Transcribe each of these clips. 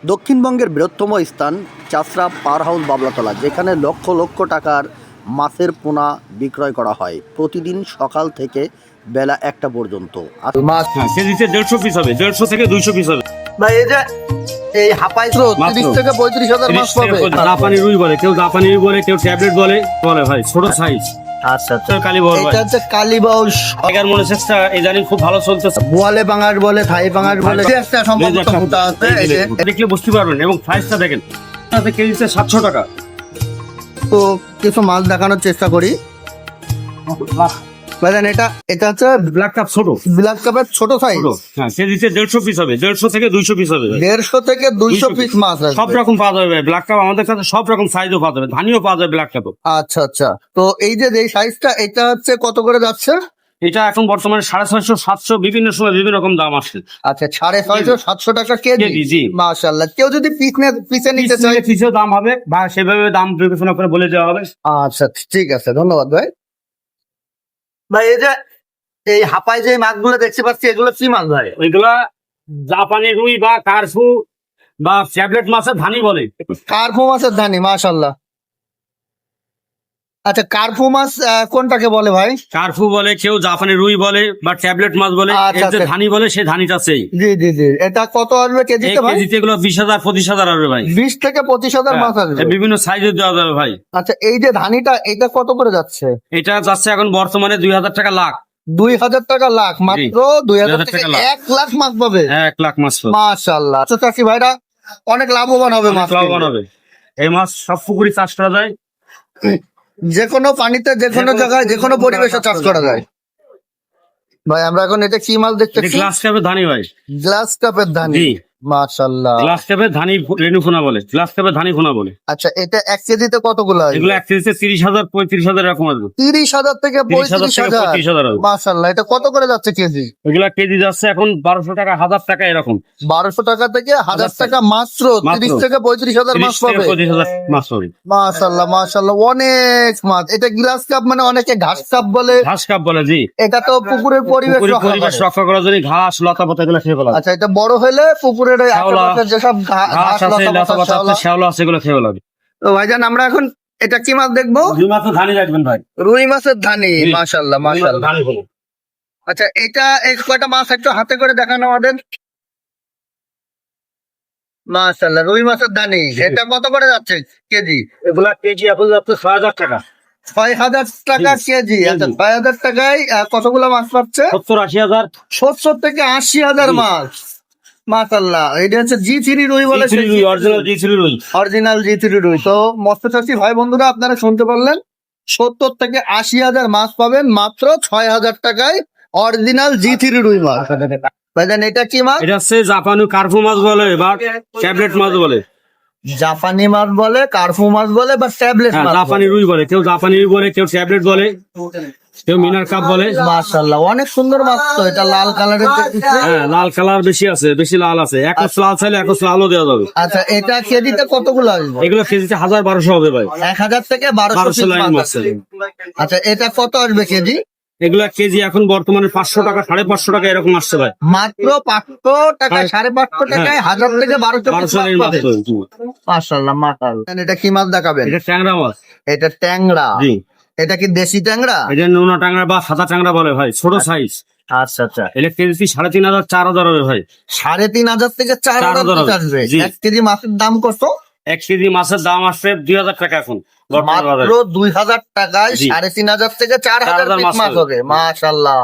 দক্ষিণবঙ্গের বৃহত্তম স্থান চাষড়া পাওয়ার হাউস বাবলাতলা, যেখানে লক্ষ লক্ষ টাকার মাছের পোনা বিক্রয় করা হয় প্রতিদিন সকাল থেকে বেলা 1টা পর্যন্ত। মাছ কেজিতে 150 পিস হবে, 150 থেকে 200 পিস হবে। ভাই এই যে এই হাপাই তো 30 থেকে 35,000 মাছ পাবে। জাপানি রুই বলে, কেউ জাপানি রুই বলে, কেউ ট্যাবলেট বলে ভাই, ছোট সাইজ। আচ্ছা আচ্ছা, কালীবর ভাই, এটা হচ্ছে কালীবাউস। আগের মনে চেষ্টা এই জানি খুব ভালো চলতেছে। বোয়ালে বাঙার বলে, থাই বাঙার বলে, একটা সম্ভবত ফুটা আছে। এই যে দেখলে বুঝতে পারবেন, এবং প্রাইসটা দেখেন, তাতে কেজিতে 700 টাকা। তো কিছু মাছ দেখানোর চেষ্টা করি। ভাইজান এটা হচ্ছে ব্ল্যাক কাপ ছোট, ব্ল্যাক কাপের ছোট সাইজ। হ্যাঁ, কেজিতে 150 পিস হবে, 150 থেকে 200 পিস হবে। 150 থেকে 200 পিস মাছ আছে। সব রকম পাওয়া যাবে ব্ল্যাক কাপ, আমাদের কাছে সব রকম সাইজও পাওয়া যাবে, ধানিও পাওয়া যাবে ব্ল্যাক কাপও। আচ্ছা আচ্ছা, তো এই যে সাইজটা, এটা হচ্ছে কত করে যাচ্ছে? এটা এখন বর্তমানে 650, 700, বিভিন্ন সময় বিভিন্ন রকম দাম আসছে। আচ্ছা, 650, 700 টাকা কেজি। জি। মাশাআল্লাহ। কেউ যদি পিসে নিতে চায়, পিসেও দাম হবে বা সেভাবে দাম বিবেচনা করে বলে দেওয়া হবে। আচ্ছা ঠিক আছে, ধন্যবাদ ভাই। ভাই এই যে এই হাপাই যে মাছগুলো দেখতে পাচ্ছি, এগুলো কি মাছ ভাই? ওইগুলা জাপানি রুই বা কারফু বা ট্যাবলেট মাছের ধানি বলে। কার্পু মাছের ধানি, মাশাআল্লাহ। আচ্ছা, কার্পু মাছ কোনটাকে বলে ভাই? কারফু বলে, কেউ জাপানি রুই বলে বা ট্যাবলেট মাছ বলে, আচ্ছা, এর যে আচ্ছা। ধানি বলে সেই ধানিটা সেই। জি জি জি, এটা কত আসবে এই কেজিতে ভাই? কেজিতে এগুলো 20,000, 25,000 আসবে ভাই। 20 থেকে 25,000 মাছ আসবে। বিভিন্ন সাইজে দেওয়া যাবে ভাই। আচ্ছা, এই যে ধানিটা, এটা কত করে যাচ্ছে? এটা যাচ্ছে এখন বর্তমানে 2,000 টাকা লাখ। 2,000 টাকা লাখ, মাত্র 2,000 থেকে টাকা লাখ। 1 লাখ মাছ পাবে। 1 লাখ মাছ পাবে। মাশাআল্লাহ। আচ্ছা চাষি ভাইরা অনেক লাভবান হবে মাছ। লাভবান হবে। এই মাছ সব পুকুরি চাষ করা যায়, যে কোনো পানিতে, যে কোনো জায়গায়, যে কোনো পরিবেশে চাষ করা যায়। ভাই আমরা এখন এটা কি মাছ দেখতেছি? গ্লাস কাপের ধানি ভাই। গ্লাস কাপের ধানি, জি। মাশাআল্লাহ। গ্লাস কাপের ধানি রেনু ফোনা বলে, গ্লাস কাপের ধানি ফোনা বলে। আচ্ছা, এটা 1 কেজিতে কতগুলো আসবে? এগুলো 1 কেজিতে 30,000, 35,000 এরকম আসবে। 30,000 থেকে 30,000 থেকে 35,000 35,000। আসবে। মাশাআল্লাহ। এটা কত করে যাচ্ছে কেজি? এগুলা কেজি যাচ্ছে এখন 1200 টাকা, 1000 টাকা এরকম। 1200 টাকা থেকে 1000 টাকা, মাত্র 30 থেকে 35,000 মাছ 30 থেকে পাবে। 35,000 মাছ পাবে। মাশাআল্লাহ মাশাআল্লাহ, অনেক মাছ। এটা গ্লাস কাপ মানে অনেকে ঘাস কাপ বলে। ঘাস কাপ বলে, জি। এটা তো পুকুরের পরিবেশ পুকুরের রক্ষা পরিবেশ করে। রক্ষা করার জন্য ঘাস লতা পাতা এগুলো খেয়ে ফেলা। আচ্ছা, এটা বড় হলে পুকুরের ওই শ্যাওলা, আশেপাশে যেসব ঘাস আছে, লতা পাতা আছে, শ্যাওলা আছে, এগুলো খেয়ে ফেলা। তো ভাইজান আমরা এখন এটা কি মাছ দেখবো? দুই মাছ ধানি রাখবেন ভাই। রুই মাছের ধানি, জি। মাশাআল্লাহ মাশাআল্লাহ। ধানি বলে। আচ্ছা, এটা এই কয়টা মাছ একটু হাতে করে দেখানো আমাদের। মাশাআল্লাহ, রুই মাছের ধানি। এটা কত করে যাচ্ছে কেজি? এগুলা কেজি এখন যাচ্ছে 6,000 টাকা। 6,000 টাকা কেজি। আচ্ছা, 6,000 টাকায় কতগুলো মাছ পাচ্ছে? 70-80,000। 70 থেকে 80,000 মাছ। মাশাআল্লাহ। এটা হচ্ছে G3 রুই বলে, অরিজিনাল জি3 রুই। অরিজিনাল G3 রুই। তো মৎস্য চাষী ভাই বন্ধুরা, আপনারা শুনতে পারলেন, 70 থেকে 80,000 মাছ পাবেন মাত্র 6,000 টাকায়, অরিজিনাল G3 রুই মাছ। ভাইজান এটা কি মাছ? এটা হচ্ছে জাপানি কার্ফু মাছ বলে বা ট্যাবলেট মাছ বলে। জাপানি মাছ বলে, কার্পু মাছ বলে, বা ট্যাবলেট হ্যাঁ, মাছ জাপানি রুই বলে, কেউ জাপানি রুই বলে, কেউ ট্যাবলেট বলে, কেউ মিনার কাপ বলে। মাশাআল্লাহ, অনেক সুন্দর মাছ। তো এটা লাল কালারের দেখতেছি। হ্যাঁ, লাল কালার বেশি আছে, বেশি লাল আছে। এক লাল চাইলে এক লালও দেওয়া যাবে। আচ্ছা, এটা কেজিতে কতগুলো আসবে? এগুলো কেজিতে 1,000-1,200 হবে ভাই। 1,000 থেকে 1,200 1200 পিস লাইন মাছ মাছ আছে। আচ্ছা, এটা কত আসবে কেজি? এগুলা কেজি এখন বর্তমানে 500 টাকা, 550 টাকা এরকম আসছে ভাই। মাত্র 500 টাকায়, 550 টাকায় 1,000 থেকে 1,200 পিস 1200 মাছ লাইন মাছ পাবে। তো। মাশাআল্লাহ মাশাআল্লাহ। এটা কি মাছ দেখাবেন? এটা ট্যাংরা মাছ। এটা ট্যাংরা। জি। এটা কি দেশি ট্যাংরা? এটা নোনা ট্যাংরা বা সাদা ট্যাংরা বলে ভাই, ছোট সাইজ। আচ্ছা আচ্ছা। এটা কেজি 3,500, 4,000 হবে ভাই। 3,500 থেকে 4,000 পিস আসবে। জি। 1 কেজি মাছের দাম কত? 1 কেজি মাছের দাম আসছে 2,000 টাকা এখন বর্তমান বাজারে। মাত্র 2,000 টাকায় জি। 3,500 থেকে 4,000 4,000 পিস মাছ মাছ হবে। হবে। মাশাআল্লাহ।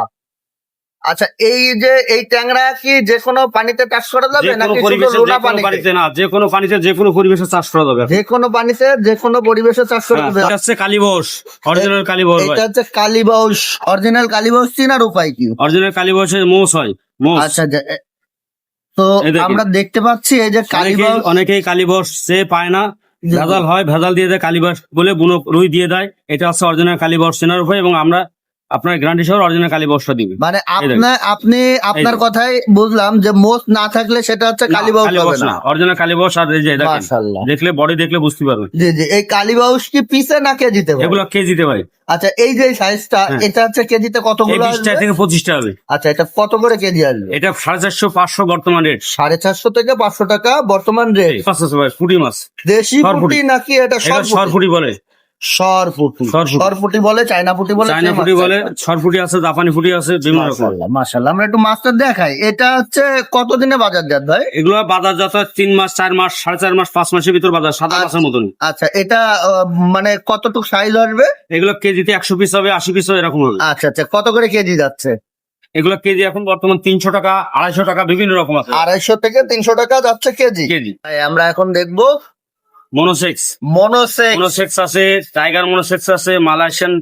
আচ্ছা, এই যে এই ট্যাংরা কি যে কোনো পানিতে চাষ করা যাবে যে কোনো নাকি শুধু পরিবেশে, লোনা যে কোনো পানিতে? পানিতে না, যে কোনো পানিতে, যে কোনো পরিবেশে চাষ করা যাবে। যে কোনো পানিতে, যে কোনো পরিবেশে চাষ করা হ্যাঁ, যাবে। এটা হচ্ছে কালীবস, অরিজিনাল কালীবস ভাই। এটা হচ্ছে কালীবাউস, অরিজিনাল কালীবাউস। চিনার উপায় কি? অরিজিনাল কালীবসের মোষ হয়, মোষ। আচ্ছা, তো এই দেখেন। আমরা দেখতে পাচ্ছি এই যে কালীবাউস। অনেকেই কালীবস সে পায় না, ভেজাল হয়, ভেজাল দিয়ে দেয়, কালীবস বলে বুনো রুই দিয়ে দেয়। এটা হচ্ছে অরিজিনাল কালীবস চেনার উপায়, এবং আমরা আপনার গ্যারান্টি সহ অরিজিনাল কালীবাউসটা দিবে। মানে দেখুন। আপনি আপনার এই যে। কথাই বুঝলাম যে মোষ না থাকলে সেটা হচ্ছে কালীবাউস হবে না। অরিজিনাল কালীবাউস। আর এই যে দেখেন, মাশাআল্লাহ। দেখলে বডি দেখলে বুঝতে পারবেন। জি জি, এই কালীবাউস কি পিসে না কেজিতে ভাই? এগুলো কেজিতে ভাই। আচ্ছা, এই যে সাইজটা হ্যাঁ। এটা হচ্ছে কেজিতে এই কতগুলো 20 আসবে? থেকে 25টা হবে। আচ্ছা, এটা কত করে কেজি আসবে? এটা 450 500 বর্তমান রেট। 450 থেকে 500 টাকা বর্তমান রেট। 500 ভাই, পুঁটি মাছ। দেশি সরপুঁটি। পুঁটি নাকি এটা এটা সরপুঁটি বলে। সরপুঁটি? সরপুঁটি। সরপুঁটি বলে, চায়না পুঁটি বলে, চায়না same পুঁটি আছে। বলে, সরপুঁটি আছে, জাপানি পুঁটি আছে, বিভিন্ন রকম। মাশাআল্লাহ মাশাআল্লাহ। আমরা একটু মাছটা দেখাই। এটা হচ্ছে কতদিনে বাজার জাত ভাই? এগুলো বাজার যত 3 মাস 4 মাস 4.5 মাস 5 মাসের ভিতর বাজার, সাদা মাছের মতন। আচ্ছা, এটা মানে কতটুকু সাইজ আসবে? এগুলো কেজিতে 100 পিস হবে, 80 পিস হবে, এরকম হবে। আচ্ছা আচ্ছা, কত করে কেজি যাচ্ছে? এগুলো কেজি এখন বর্তমান 300 টাকা, 250 টাকা, বিভিন্ন রকম আছে 250 থেকে 300 টাকা যাচ্ছে কেজি। কেজি। ভাই, আমরা এখন দেখবো মনোসেক্স। মনোসেক্স। মনোসেক্স আছে, টাইগার মনোসেক্স আছে, মালয়েশিয়ান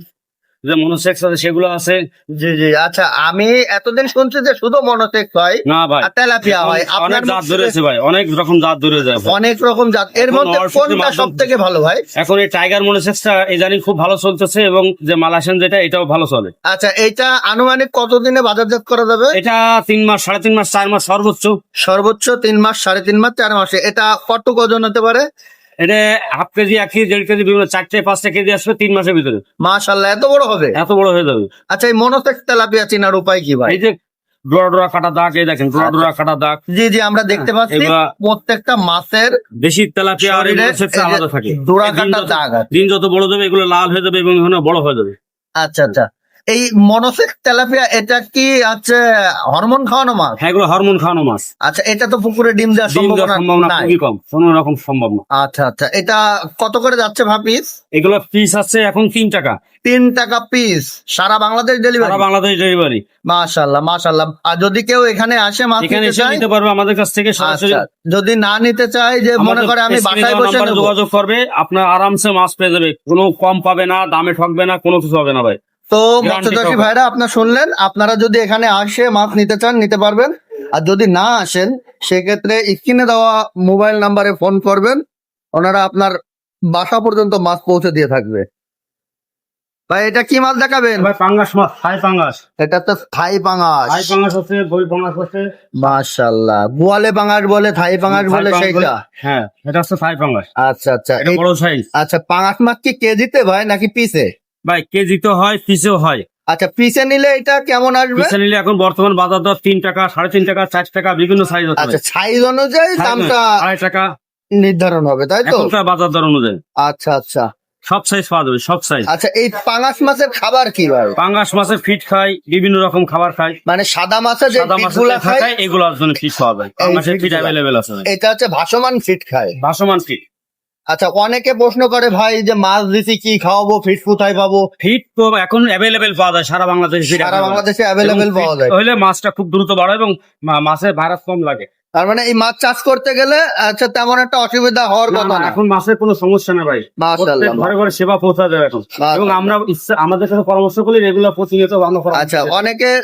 যে মনোসেক্স আছে সেগুলো আছে। জি জি, আচ্ছা, আমি এতদিন শুনছি যে শুধু মনোসেক্স হয় না ভাই, আর তেলাপিয়া হয়। অনেক আপনার জাত মুখে ধরেছে ভাই, অনেক রকম জাত ধরে যায় ভাই। অনেক রকম জাত, এর এখন মধ্যে অর্থনীতির কোনটা মাধ্যম- সব থেকে ভালো ভাই? এখন এই টাইগার মনোসেক্সটা এই জানি খুব ভালো চলতেছে, এবং যে মালয়েশিয়ান যেটা এটাও ভালো চলে। আচ্ছা, এটা আনুমানিক কতদিনে বাজারজাত করা যাবে? এটা 3 মাস 3.5 মাস 4 মাস সর্বোচ্চ। সর্বোচ্চ 3 মাস, 3.5 মাস, 4 মাসে। এটা কত ওজন হতে পারে? এটা হাফ কেজি, 1 কেজি, 1.5 কেজি, বিভিন্ন 4-5টা কেজি আসবে 3 মাসের ভিতরে। মাশাআল্লাহ, এত বড় হবে? এত বড় হয়ে যাবে। আচ্ছা, এই মনোসেক্স তেলাপিয়া চেনার উপায় কি ভাই? এই যে ডোরা ডোরা কাটা দাগ, এই দেখেন ডোরা ডোরা কাটা দাগ। জি জি, আমরা দেখতে পাচ্ছি এগুলা- প্রত্যেকটা মাছের দেশি তেলাপিয়া আর শরীরে মনোসেক্স এই যে আলাদা থাকে। ডোরা এই দিন কাটা যত- দাগ আছে। দিন যত বড় যাবে এগুলো লাল হয়ে যাবে এবং এখানে বড় হয়ে যাবে। আচ্ছা আচ্ছা, এই মনোসেক্স তেলাপিয়া এটা কি আছে হরমোন খাওয়ানো মাছ? হ্যাঁ, এগুলো হরমোন খাওয়ানো মাছ। আচ্ছা, এটা তো পুকুরে ডিম দেওয়ার ডিম দেওয়ার সম্ভাবনা সম্ভাবনা নাই। খুবই কম, কোনো রকম সম্ভব না। আচ্ছা আচ্ছা, এটা কত করে যাচ্ছে ভাপিস? এগুলো পিস আছে এখন 3 টাকা, 3 টাকা পিস, সারা বাংলাদেশ সারা ডেলিভারি? বাংলাদেশ ডেলিভারি। মাশাআল্লাহ মাশাআল্লাহ। আর যদি কেউ এখানে আসে মাছ এখানে নিতে এসে চায়? নিতে পারবে আমাদের কাছ থেকে সরাসরি। আচ্ছা, যদি না নিতে চায়, যে মনে আমাদের করে আমি স্ক্রিনে বাসায় দেওয়া বসে নাম্বারে নেবো, যোগাযোগ করবে, আপনার আরামসে মাছ পেয়ে যাবে, কোনো কম পাবে না, দামে ঠকবে না, কোনো কিছু হবে না ভাই। তো Guarantee মৎস্যচাষী cover। ভাইরা, আপনার শুনলেন, আপনারা যদি এখানে আসে মাছ নিতে চান নিতে পারবেন। আর যদি না আসেন, সেক্ষেত্রে স্ক্রিনে দেওয়া মোবাইল নাম্বারে ফোন করবেন, ওনারা আপনার বাসা পর্যন্ত মাছ পৌঁছে দিয়ে থাকবে। ভাই, এটা কি মাছ দেখাবেন? ভাই পাঙ্গাস মাছ, থাই পাঙ্গাস। এটা তো থাই পাঙাশ। থাই পাঙ্গাস আছে, বই পাঙ্গাস আছে। মাশাআল্লাহ, গোয়ালে পাঙাশ বলে, থাই পাঙাশ থাই বলে পাঙ্গাস সেইটা? হ্যাঁ, এটা হচ্ছে থাই পাঙ্গাস। আচ্ছা আচ্ছা, এটা বড় সাইজ। আচ্ছা, পাঙাশ মাছ কি কেজিতে ভাই নাকি পিসে? ভাই কেজি তো হয়, পিসেও হয়। আচ্ছা, পিসে নিলে এটা কেমন আসবে? পিসে নিলে এখন বর্তমান বাজার দর 3 টাকা, 3.5 টাকা, 4 টাকা, বিভিন্ন সাইজ আছে। আচ্ছা, সাইজ অনুযায়ী দামটা 2.5 টাকা নির্ধারণ হবে, তাই তো? এখনকার বাজার দর অনুযায়ী আচ্ছা আচ্ছা সব সাইজ পাওয়া যাবে, সব সাইজ। আচ্ছা, এই পাঙাশ মাছের খাবার কি ভাই? পাঙ্গাস মাছের ফিট খাই, বিভিন্ন রকম খাবার খাই। মানে সাদা মাছের যে সাদা মাছের পিসগুলা খায়, খাই, এগুলোর জন্য ফিট পাওয়া যায়। পাঙ্গাসের ফিট ফিটগুলা। অ্যাভেলেবেল আছে ভাই। এটা হচ্ছে ভাসমান ফিট খায়। ভাসমান ফিট। আচ্ছা, অনেকে প্রশ্ন করে ভাই যে মাছ দিছি কি খাওয়াবো, ফিট কোথায় পাবো? ফিট তো এখন অ্যাভেলেবেল পাওয়া যায় সারা বাংলাদেশে। ফিট সারা available। বাংলাদেশে অ্যাভেলেবেল এবং পাওয়া fit যায়। হলে মাছটা খুব দ্রুত বাড়ে এবং মাছের ভাইরাস কম লাগে। তার মানে এই মাছ চাষ করতে গেলে আচ্ছা তেমন একটা অসুবিধা হওয়ার না, কথা না, না। এখন মাছের কোনো সমস্যা নেই ভাই। মাশাআল্লাহ। প্রত্যেক ঘরে ঘরে সেবা পৌঁছা যায় এখন। মাশাআল্লাহ। এবং আমরা আমাদের কাছে পরামর্শ করি, রেগুলার প্রতিনিয়ত ভালো পরামর্শ আচ্ছা, দিই। অনেকে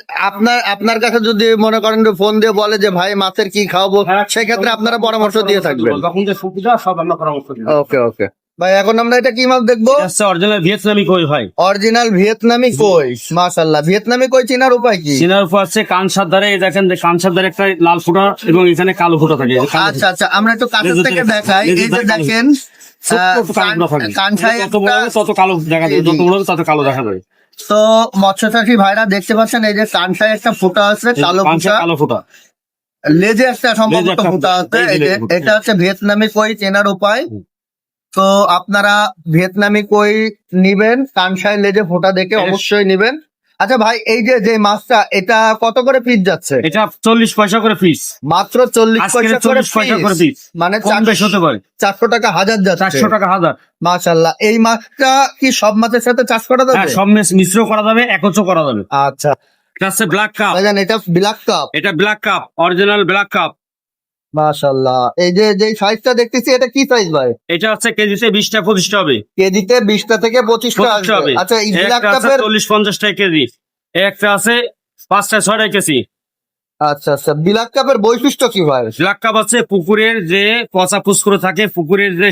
আপনার কাছে যদি মনে করেন যে ফোন দিয়ে বলে যে ভাই মাছের কি খাওয়াবো, হ্যাঁ, সেক্ষেত্রে আপনারা পরামর্শ দিয়ে থাকবেন। যখন যে সুবিধা সব আমরা পরামর্শ দিই। ওকে ওকে ভাই, এখন আমরা এটা কি মাছ দেখবো? এটা হচ্ছে অরিজিনাল ভিয়েতনামি কই ভাই। অরিজিনাল ভিয়েতনামি কই। মাশাআল্লাহ, ভিয়েতনামি কই চেনার উপায় কি? সিনার উপর আছে কানসার ধারে, এই দেখেন যে কানসার ধারে একটা লাল ফোঁটা এবং এখানে কালো ফোঁটা থাকে। এই যে কালো আচ্ছা আচ্ছা, আমরা একটু কাছের লেজের থেকে থেকে- দেখাই। এই লেজের যে থেকে- দেখেন, ছোট্ট একটু কালো ফোঁটা থাকে। কানসায় যত বড় হবে তত কালো দেখা যায়, জি, জি। যত বড় হবে তত কালো দেখা যায়। তো মৎস্যচাষী ভাইরা দেখতে পাচ্ছেন, এই যে কানসায় একটা ফোঁটা আছে, কালো কানসার ফোঁটা, কালো ফোঁটা। লেজে একটা সম্ভবত লেজে একটা ফোঁটা আছে। এই যে লেজে ফোঁটা। এটা হচ্ছে ভিয়েতনামি কই চেনার উপায়। হুম। তো আপনারা ভিয়েতনামি কই নিবেন, কানসায় লেজে ফোঁটা দেখে এটা- অবশ্যই নিবেন। আচ্ছা ভাই, এই যে মাছটা, এটা কত করে পিস যাচ্ছে? এটা 40 পয়সা করে পিস। মাত্র 40 আজকে পয়সা করে 40 পয়সা করে পিস, পিস। মানে কম বেশ হতে পারে। 400 টাকা হাজার যাচ্ছে। 400 টাকা হাজার। মাশাআল্লাহ, এই মাছটা কি সব মাছের সাথে চাষ করা হ্যাঁ, যাবে? সব মিশ্র করা যাবে, একত্র করা যাবে। আচ্ছা এটা হচ্ছে ব্ল্যাক কাপ। ভাইজান, এটা ব্ল্যাক কাপ। এটা black cup, original black cup. মাশাআল্লাহ, এই যে সাইজটা দেখতেছি, এটা কি সাইজ ভাই? এটা হচ্ছে কেজিতে 20টা 25টা হবে। কেজিতে 20টা থেকে 25টা 25টা হবে। আসবে। আচ্ছা, এই ব্ল্যাক একটা আছে কাপের 40-50 টাকা কেজি। একটা আছে 5-6 কেজি। আচ্ছা আচ্ছা, ব্ল্যাক কাপের বৈশিষ্ট্য কি ভাই? ব্ল্যাক কাপ আছে পুকুরের যে পচা পুষ্কর থাকে, পুকুরের যে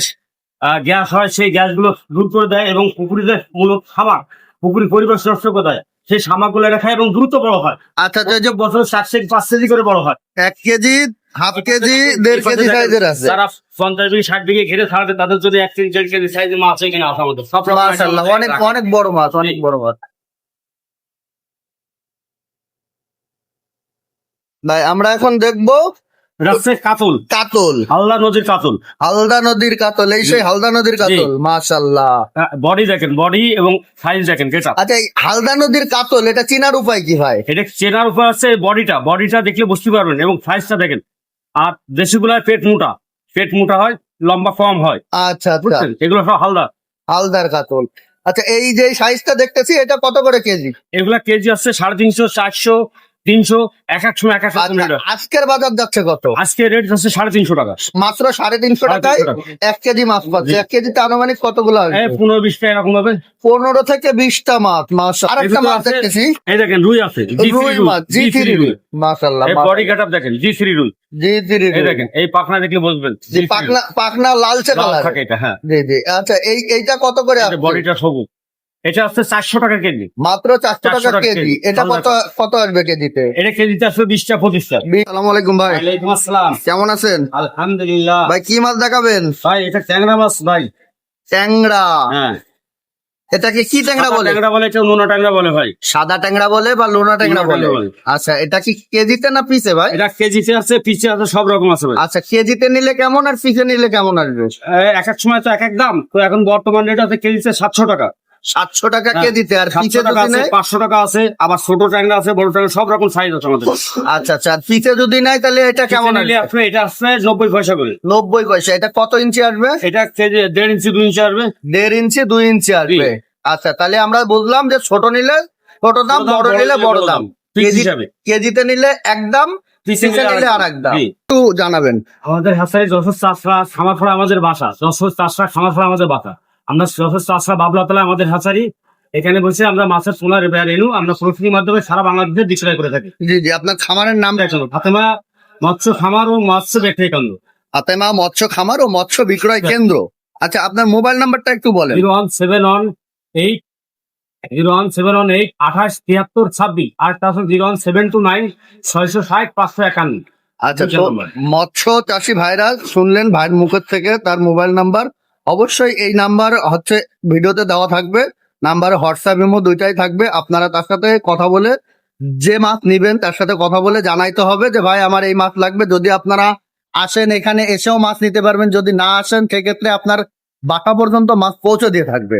গ্যাস হয়, সেই গ্যাস গুলো দূর করে দেয় এবং পুকুরের যে মূল খাবার, পুকুরের পরিবেশ নষ্ট করে দেয়, সেই শামাকগুলো এটা খায় এবং দ্রুত বড় হয়। আচ্ছা তো এই যে বছর 4 কেজি 5 কেজি করে বড় হয়। 1 কেজি, হাফ কেজি, 1.5 কেজি সাইজের আছে। যারা 50 বিঘে 60 বিঘে ঘিরে ছাড়বে তাদের যদি 1 কেজি 1.5 কেজি সাইজের মাছ এখানে আসা আমাদের সব রকম মাশাআল্লাহ, অনেক অনেক বড় মাছ, অনেক বড় মাছ। ভাই আমরা এখন দেখবো এটা হচ্ছে কাতল, কাতল, হালদা নদীর কাতল। হালদা নদীর কাতল, এই সেই হালদা নদীর কাতল, মাশাআল্লাহ। বডি দেখেন, বডি এবং সাইজ দেখেন কেটা। আচ্ছা এই হালদা নদীর কাতল এটা চিনার উপায় কি ভাই? এটা চেনার উপর আছে বডিটা দেখলে বুঝতে পারবেন এবং সাইজটা দেখেন। আর দেশিগুলার পেট মোটা হয়, লম্বা কম হয়, আচ্ছা আচ্ছা, বুঝছেন? এগুলো সব হালদা। হালদার কাতল। আচ্ছা এই যে সাইজটা দেখতেছি এটা কত করে কেজি? এগুলা কেজি আছে 350, 400, 300, এক এক সময় এক এক রকম রেট। আচ্ছা, আজকের বাজার যাচ্ছে কত? আজকে রেট হচ্ছে 350 টাকা। মাত্র 350 টাকায় 350 1 কেজি মাছ পাচ্ছে। 1 কেজিতে আনুমানিক কতগুলো আসবে? 15-20 টাকা এরকম হবে। 15 থেকে 20টা মাছ। মাশাআল্লাহ, আরেকটা এগুলো মাছ আছে, দেখতেছি, এই দেখেন রুই আছে, রুই মাছ, জি3 রুই, মাশাআল্লাহ। এই বডি কাটআপ দেখেন, জি3 রুই। জি3 এই রুই, দেখেন এই পাখনা দেখলে বুঝবেন জি পাকনা, পাকনা লালচে লাল কালার থাকে এটা। হ্যাঁ, জি জি। আচ্ছা এইটা কত করে আসছে? বডিটা সবুজ। এটা হচ্ছে 400 টাকা কেজি। মাত্র 400 টাকা 400 টাকা কেজি। কেজি। এটা ভালো কত কত আসবে কেজিতে? এটা কেজিতে আসবে 20-25 টাকা। আসসালামু আলাইকুম ভাই, ওয়ালাইকুম আসসালাম। কেমন আছেন আলহামদুলিল্লাহ। ভাই? কি মাছ দেখাবেন? ভাই এটা ট্যাংরা মাছ ভাই। ট্যাংরা। হ্যাঁ, এটাকে কি ট্যাংরা বলে? ট্যাংরা বলে, কেউ নোনা ট্যাংরা বলে ভাই। সাদা ট্যাংরা বলে বা লোনা ট্যাংরা লোনা বলে? ট্যাংরা বলে। আচ্ছা এটা কি কেজিতে না পিসে ভাই? এটা কেজিতে আছে, পিচে আছে, সব রকম আছে ভাই। আচ্ছা কেজিতে নিলে কেমন আর পিসে নিলে কেমন আসবে? এক এক সময় তো এক এক দাম। তো এখন বর্তমান রেট আছে কেজিতে 700 টাকা। 700 টাকা হ্যাঁ, কেজিতে। আর 700 পিসে টাকা যদি আছে, নেয়? 500 টাকা আছে, আবার ছোট ট্যাংরা আছে, বড় ট্যাংরা, সব রকম সাইজ আছে আমাদের। আচ্ছা আচ্ছা, আর পিসে যদি নেয় তাহলে এটা কেমন নিলে আসবে? আপনি এটা আসছে 90 পয়সা করে। 90 পয়সা। এটা কত ইঞ্চি আসবে? এটা কেজি 1.5 ইঞ্চি 2 ইঞ্চি আসবে। 1.5 ইঞ্চি 2 ইঞ্চি আসবে। আচ্ছা তাহলে আমরা বুঝলাম যে ছোট নিলে ছোট দাম, বড় নিলে বড় দাম। পিস কেজি হিসাবে। কেজিতে নিলে এক দাম, পিসে পিসে নিলে আর এক দাম। জি। একটু জানাবেন। আমাদের হাসারি যশোর চাষরা খামারপাড়া আমাদের বাসা। যশোর চাষরা খামারপাড়া আমাদের বাসা। আমরা যশোর চাষরা বাবলাতলা আমাদের হাসারি। এখানে বসে আমরা মাছের সোনা রেনু আমরা প্রকৃতির মাধ্যমে সারা বাংলাদেশে বিক্রয় করে থাকি। জি জি, আপনার খামারের নাম? দেখুন, ফাতেমা মৎস্য খামার ও মৎস্য ব্যবসায়ী কেন্দ্র। ফাতেমা মৎস্য খামার ও মৎস্য বিক্রয় কেন্দ্র। আচ্ছা আপনার মোবাইল নাম্বারটা একটু বলেন। 01718 01718 28 73 26 আর তারপর 01729 660 551। আচ্ছা তো মৎস্য চাষী ভাইরা শুনলেন ভাইয়ের মুখের থেকে, তার মোবাইল নাম্বার। অবশ্যই এই নাম্বার হচ্ছে ভিডিওতে দেওয়া থাকবে। নাম্বারে হোয়াটসঅ্যাপ ইমো দুইটাই থাকবে। আপনারা তার সাথে কথা বলে, যে মাছ নিবেন তার সাথে কথা বলে জানাইতে হবে যে ভাই আমার এই মাছ লাগবে। যদি আপনারা আসেন এখানে এসেও মাছ নিতে পারবেন, যদি না আসেন সেক্ষেত্রে আপনার বাসা পর্যন্ত মাছ পৌঁছে দিয়ে থাকবে।